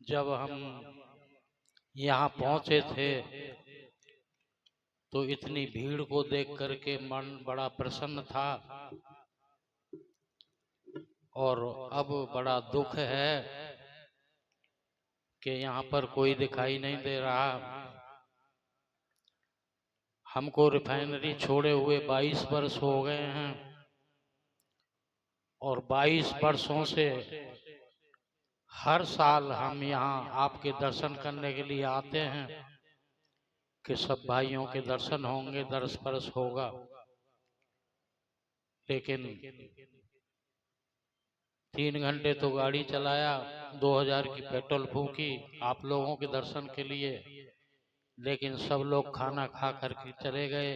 जब हम यहाँ पहुंचे थे तो इतनी भीड़ को देख करके मन बड़ा प्रसन्न था और अब बड़ा दुख है कि यहाँ पर कोई दिखाई नहीं दे रहा। हमको रिफाइनरी छोड़े हुए 22 वर्ष हो गए हैं और 22 वर्षों से हर साल हम यहाँ आपके दर्शन करने के लिए आते हैं कि सब भाइयों के दर्शन होंगे, दर्श परस होगा। लेकिन 3 घंटे तो गाड़ी चलाया, 2000 की पेट्रोल फूकी आप लोगों के दर्शन के लिए, लेकिन सब लोग खाना खा करके चले गए।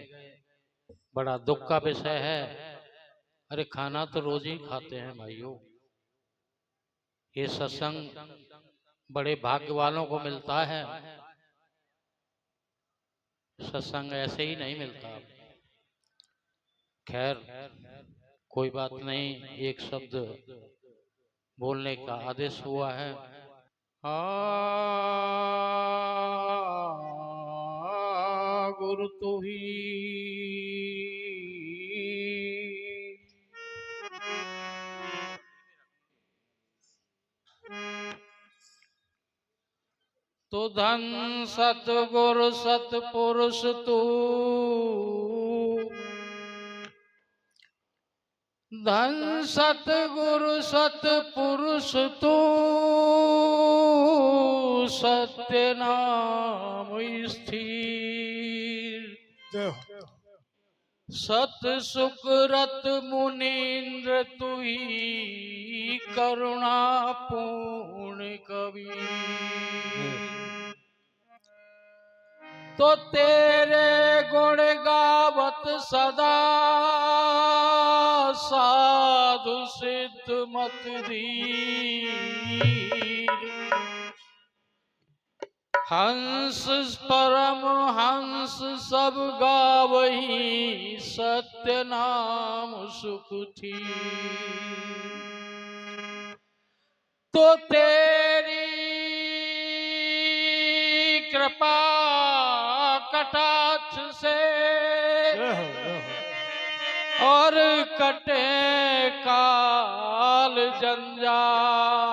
बड़ा दुख का विषय है। अरे खाना तो रोज ही खाते हैं भाइयों। ये सत्संग बड़े भाग्य वालों को मिलता है, सत्संग ऐसे ही नहीं मिलता। खैर कोई बात नहीं, एक शब्द बोलने का आदेश हुआ है। गुरु तू ही तो धन सतगुरु सतपुरुष तू, धन सतगुरु सतपुरुष तू, सत्य नाम स्थिर, सत सुख रत मुनीन्द्र तुही, करुणा पूर्ण कबीर। तो तेरे गुण गावत सदा, साधु सिद्ध मत धीर, हंस परम हंस सब गावही, सत्य नाम सुख थी। तो तेरी कृपा कटाक्ष से और कटे काल जंजाल,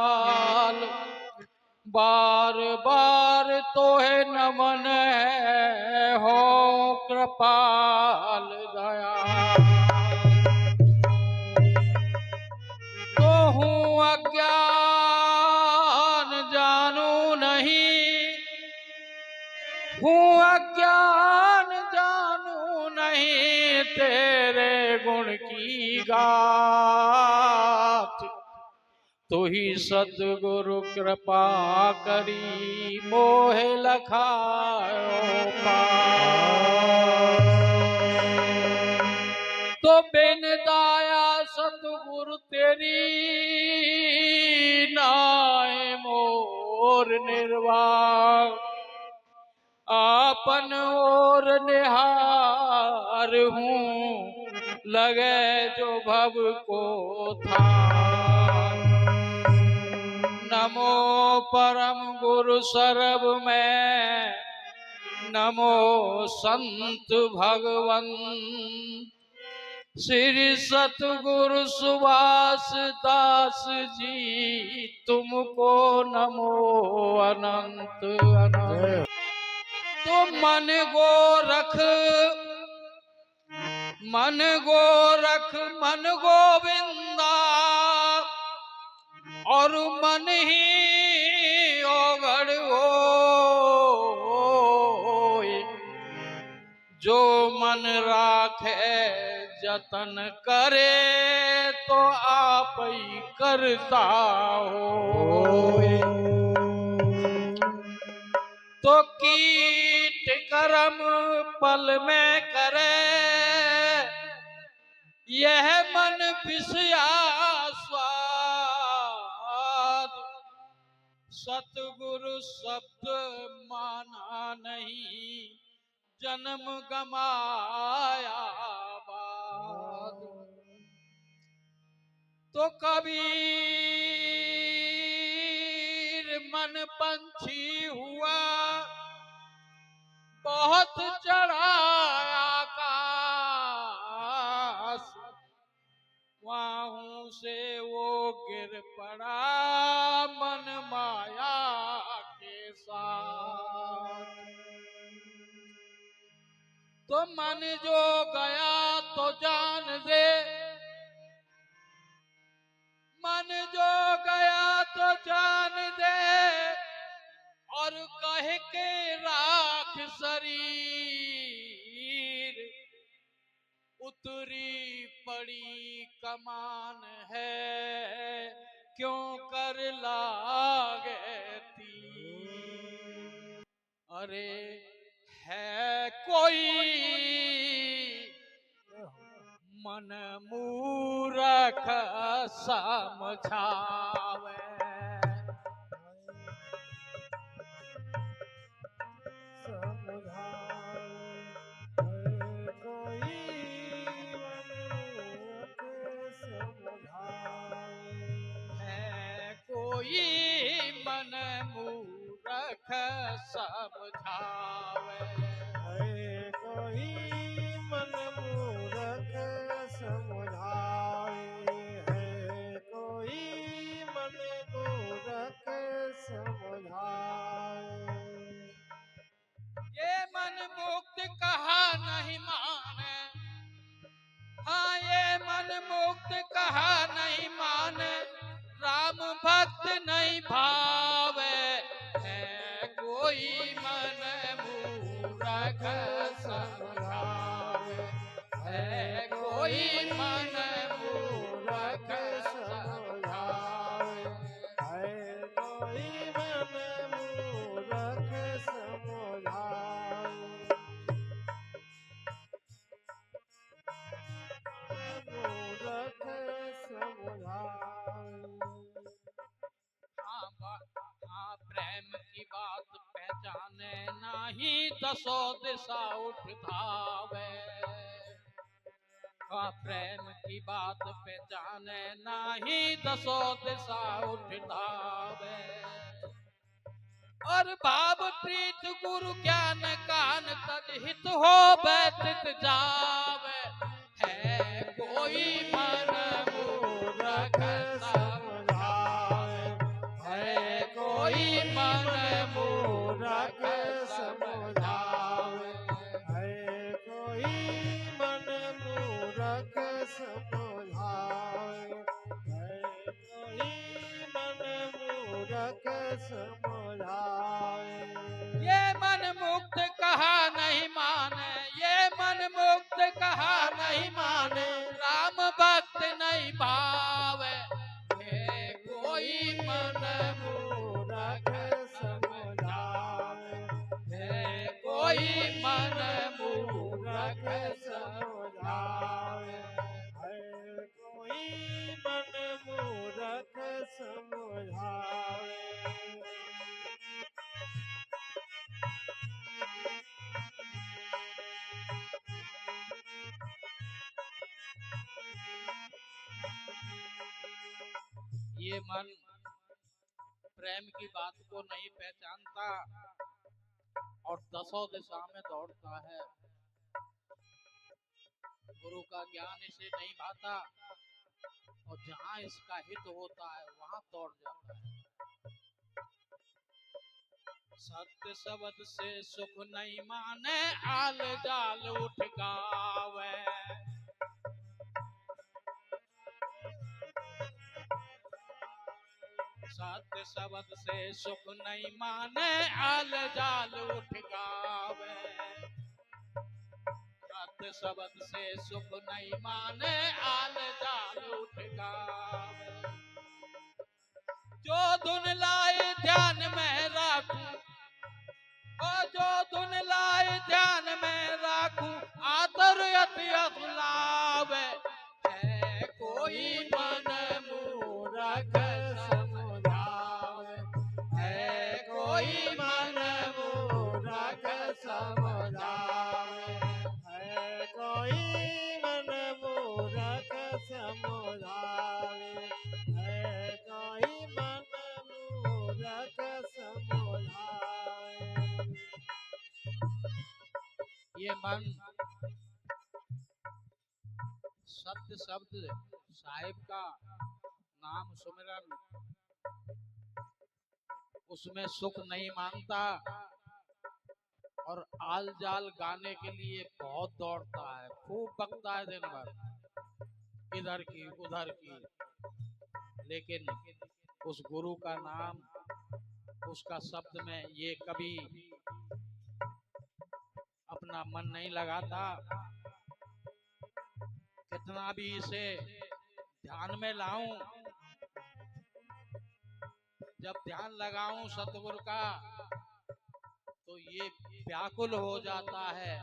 बार बार तोहे नमन है, हो कृपाल दयाल। तो हूँ अज्ञान जानू नहीं, हूँ अज्ञान जानू नहीं, तेरे गुण की गाथ। तो ही सद्गुरु कृपा करी, मोहे लखायो पार। तो बिन दाया सतगुरु तेरी, नाय मोर निर्वाह। आपन और निहार हूँ, लगे जो भव को था। नमो परम गुरु सरब में, नमो संत भगवन, श्री सतगुरु सुभाष दास जी, तुमको नमो अनंत अनंत। तो मन गोरख मन गोरख मन गोविंदा, और मन ही ओगड़ होय। जो मन राखे जतन करे, तो आप ही करता होय। तो कीट कर्म पल में करे, यह मन विषया स्वाद। सतगुरु शब्द माना नहीं, जन्म गमाया बाद। तो कबीर मन पंछी हुआ बहुत चढ़ा आकाश, वहां से वो गिर पड़ा मन माया के साथ। तो मन जो गया तो जान दे, मन जो गया तो जान दे, और कह के राख शरीर, उतरी पड़ी कमान है क्यों कर लागे तीर। अरे है कोई मन मूरख समझावे, कोई मन मूरख समझावे, कोई मन मूरख समझावे, है कोई मन मूरख समझावे। ये मन मुक्त कहा नहीं माने, हाँ ये मन मुक्त कहा नहीं माने, राम भक्त नहीं भावे, है कोई मन मूरख समझावे, है कोई मन मूरख समझावे, है कोई मन मूरख समझावे, मूरख समझावे। हाँ प्रेम की बात पहचाने नाही, दसों दिशा उठ धावे, हाँ प्रेम की बात पहचाने नाही, दसों दिशा उठ धावे, और भाव प्रीत गुरु ज्ञान कान तद हित हो बैठक जावे, है कोई मन मूरख समझावे, है कोई मन मूरख समझावे, है कोई मन मूरख समझावे, है कोई मन मूरख समझावे। ये मन मुक्त कहा नहीं माने, ये मन मुक्त कहा नहीं माने, राम भक्त नहीं भावे, है कोई मन मूरख समझावे, है कोई मन मूरख समझावे, है कोई मन मूरख समझावे। ये मन प्रेम की बात को नहीं पहचानता और दसों दिशा में दौड़ता है, गुरु का ज्ञान इसे नहीं भाता और जहाँ इसका हित होता है वहां दौड़ जाता है। सत्य शब्द से सुख नहीं माने, आल जाल उठ गावे, सत्य शब्द से सुख नहीं माने, आल जाल उठ गावे, सत्य शब्द से सुख नहीं माने, आल जाल उठ गावे, जो धुन लाए ध्यान में राखूं, ओ जो धुन लाए ध्यान में राखूं, आदर अति अफलावे, है कोई मन मूरख समझावे, है कोई मन मूरख समझावे, है कोई मन मूरख समझावे, है कोई मन मूरख ये मन सत्य शब्द साहिब का नाम सुमिरन उसमें सुख नहीं मानता और आल जाल गाने के लिए बहुत दौड़ता है, खूब बकता है दिन भर, इधर की उधर की। लेकिन उस गुरु का नाम, उसका शब्द में ये कभी अपना मन नहीं लगाता। कितना भी इसे ध्यान में लाऊं, जब ध्यान लगाऊं सतगुरु का तो ये व्याकुल हो जाता है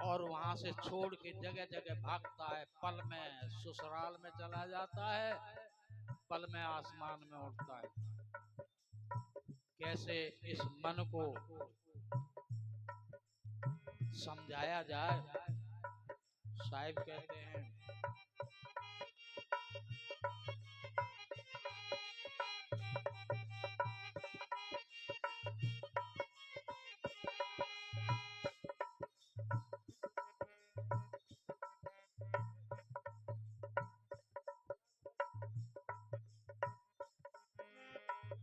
और वहां से छोड़ के जगह जगह भागता है। पल में ससुराल में चला जाता है, पल में आसमान में उड़ता है। कैसे इस मन को समझाया जाए? साहिब कहते हैं,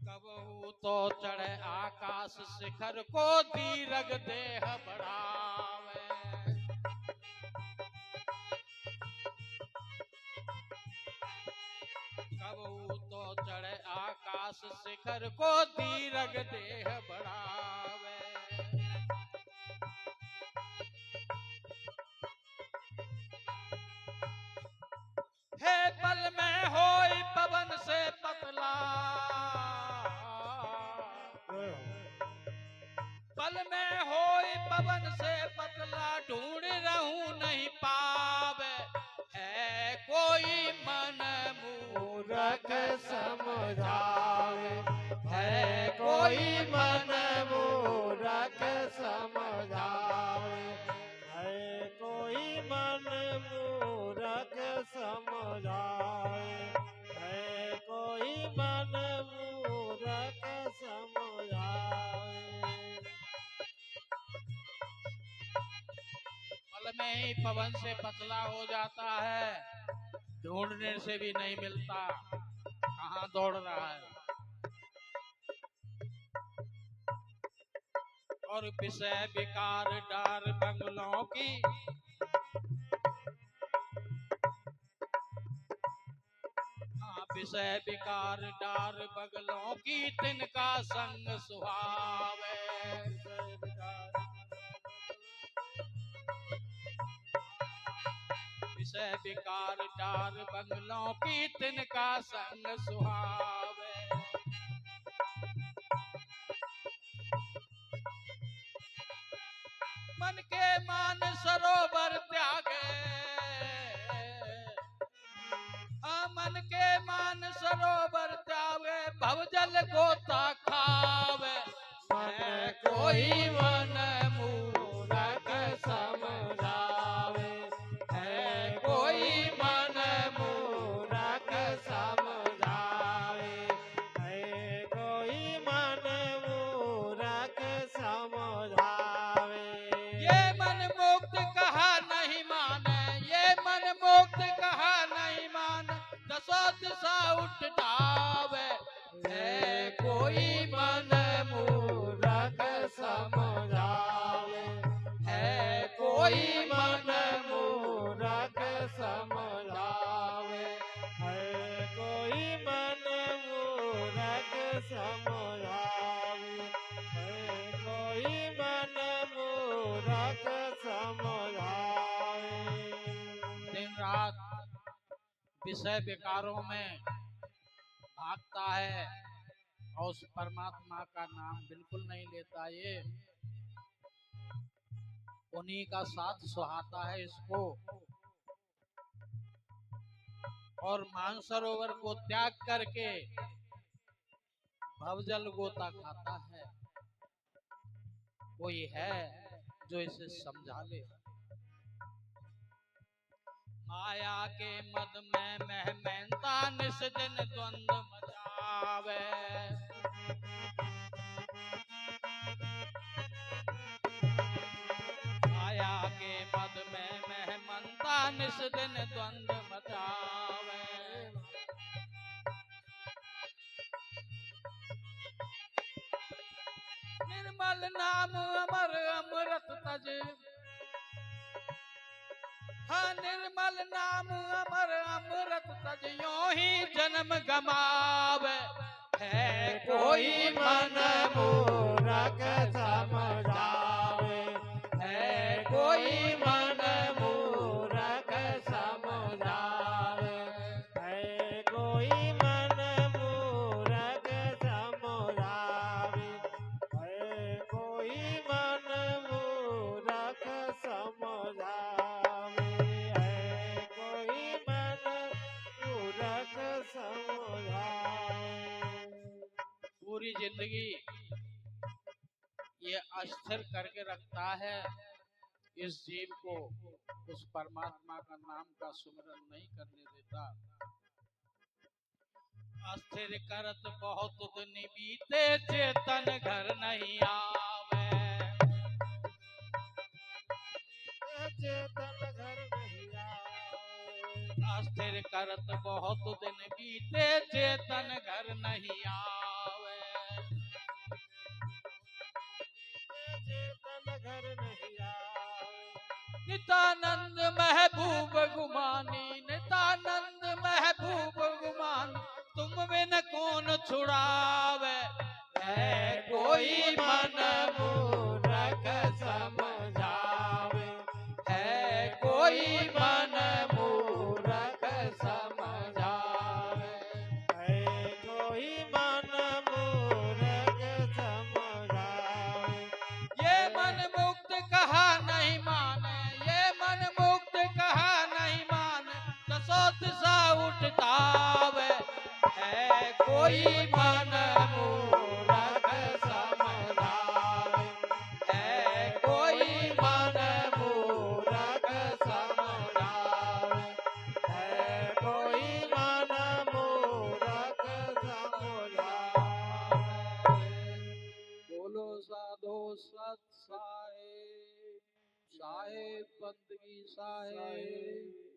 कबहू तो चढ़े आकाश शिखर को दीर्घ देह बढ़ावे। कबहू तो चढ़े आकाश शिखर को दीर्घ देह बढ़ावे। हे पल में होई पवन से पतला, पल में होई पवन से पतला, ढूंढ रहूं नहीं पावे। है कोई मन मूरख समझावे, है कोई मन मूरख समझावे, है कोई मन मूरख समझावे, है कोई मन मूरख समझावे। पल में ही पवन से पतला हो जाता है, ढूंढने से भी नहीं मिलता, कहाँ दौड़ रहा है। और विषय विकार डार बंगलों की, विषय विकार डार बगलों की, तिनका संग सुहावे। विषय विकार डार बंगलों की, तिनका संग सुहावे। मन के मान सरोवर त्यागे, मन के मान सरोवर त्यागे, भवजल गोता खावे। मन कोई मन मूरख समझावे, है कोई मन मूरख समझावे, है कोई मन मूरख समझावे। ये मन मुक्त कहा नहीं माने, ये मन मुक्त कहा नहीं माने, दसों दिशा उठ जावे। है कोई मन मूरख समझावे, है कोई मन मूरख समझावे, है कोई मन मूरख समझावे, है कोई मन मूरख समझावे। दिन रात विषय विकारों में भागता है और उस परमात्मा का नाम बिल्कुल नहीं लेता। ये उन्हीं का साथ सुहाता है इसको, और मानसरोवर को त्याग करके भवजल गोता खाता है। कोई है जो इसे समझा ले। माया के मद में महमैनता निस दिन द्वंद्व मचावे। निस दिन द्वंद मचावे। निर्मल नाम अमर अमृत तज, हाँ निर्मल नाम अमर अमृत तज, यों ही जन्म गमावे। है कोई मन मूरख समझावे, है कोई मन मूरख समझावे, है कोई मन मूरख समझावे, है कोई मन मूरख समझावे, है कोई मन मूरख समझावे। पूरी जिंदगी ये अस्थिर करके रखता है इस जीव को, उस परमात्मा का नाम का सुमिरन नहीं करने देता। अस्थिर करत बहुत दिन बीते, चेतन घर नहीं आवे। चेतन घर नहीं आवे, अस्थिर करत बहुत दिन बीते, चेतन घर नहीं आवे। चेतन घर नहीं आवे। नित्यानंद महबूब गुमानी, नित्यानंद महबूब गुमानी, तुम बिन कौन छुड़ावे। है कोई मन मूरख समझावे, है कोई मन मूरख समझावे, है कोई मन मूरख समझावे। ये मन मुक्त कहा नहीं माने, ये मन मुक्त कहा नहीं माने, दसों दिशा उठतावे। है कोई मन मूरख समझावे, है कोई मन मूरख समझावे, है कोई मन मूरख समझावे। बोलो साधो सत साहेब, साहेब बंदगी साहेब।